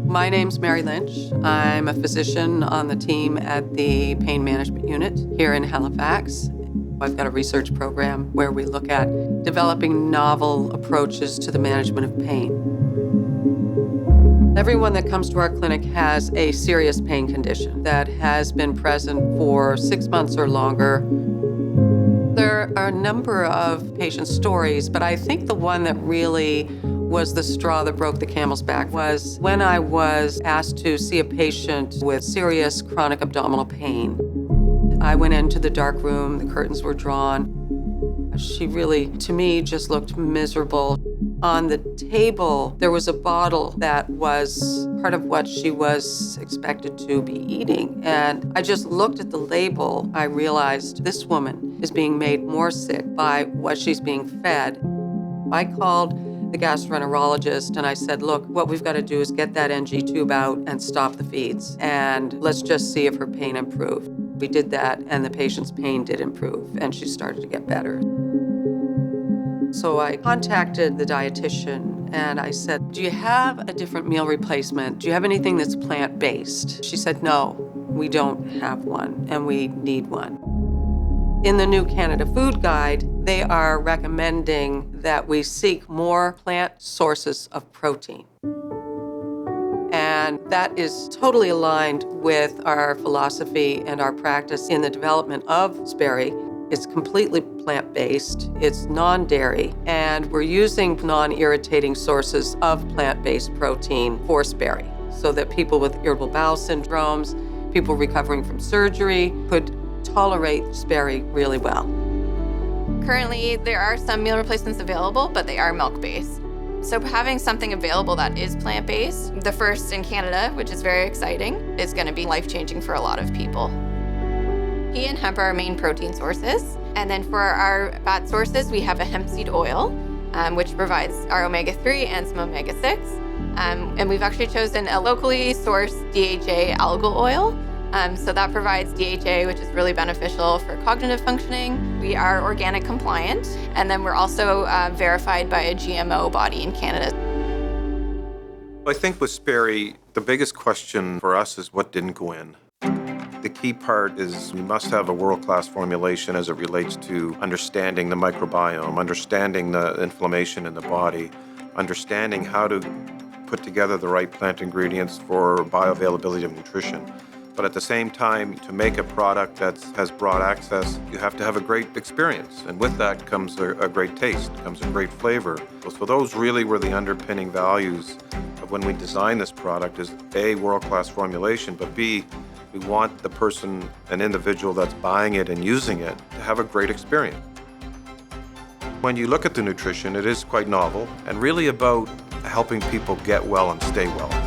My name's Mary Lynch. I'm a physician on the team at the Pain Management Unit here in Halifax. I've got a research program where we look at developing novel approaches to the management of pain. Everyone that comes to our clinic has a serious pain condition that has been present for 6 months or longer. There are a number of patient stories, but I think the one that really was the straw that broke the camel's back was when I was asked to see a patient with serious chronic abdominal pain. I went into the dark room, the curtains were drawn. She really, to me, just looked miserable. On the table, there was a bottle that was part of what she was expected to be eating. And I just looked at the label. I realized this woman is being made more sick by what she's being fed. I called the gastroenterologist and I said, look, what we've got to do is get that NG tube out and stop the feeds. And let's just see if her pain improved. We did that, and the patient's pain did improve, and she started to get better. So I contacted the dietitian, and I said, do you have a different meal replacement? Do you have anything that's plant-based? She said, no, we don't have one, and we need one. In the new Canada Food Guide, they are recommending that we seek more plant sources of protein. And that is totally aligned with our philosophy and our practice in the development of Sperri. It's completely plant-based, it's non-dairy, and we're using non-irritating sources of plant-based protein for Sperri so that people with irritable bowel syndromes, people recovering from surgery could tolerate Sperri really well. Currently, there are some meal replacements available, but they are milk-based. So having something available that is plant-based, the first in Canada, which is very exciting, is going to be life-changing for a lot of people. Pea and hemp are our main protein sources. And then for our fat sources, we have a hemp seed oil, which provides our omega-3 and some omega-6. And we've actually chosen a locally sourced DHA algal oil. So that provides DHA, which is really beneficial for cognitive functioning. We are organic compliant, and then we're also verified by a GMO body in Canada. I think with Sperri, the biggest question for us is what didn't go in. The key part is we must have a world-class formulation as it relates to understanding the microbiome, understanding the inflammation in the body, understanding how to put together the right plant ingredients for bioavailability of nutrition. But at the same time, to make a product that has broad access, you have to have a great experience. And with that comes a great taste, comes a great flavor. So those really were the underpinning values of when we designed this product is A, world-class formulation, but B, we want the person, an individual that's buying it and using it to have a great experience. When you look at the nutrition, it is quite novel and really about helping people get well and stay well.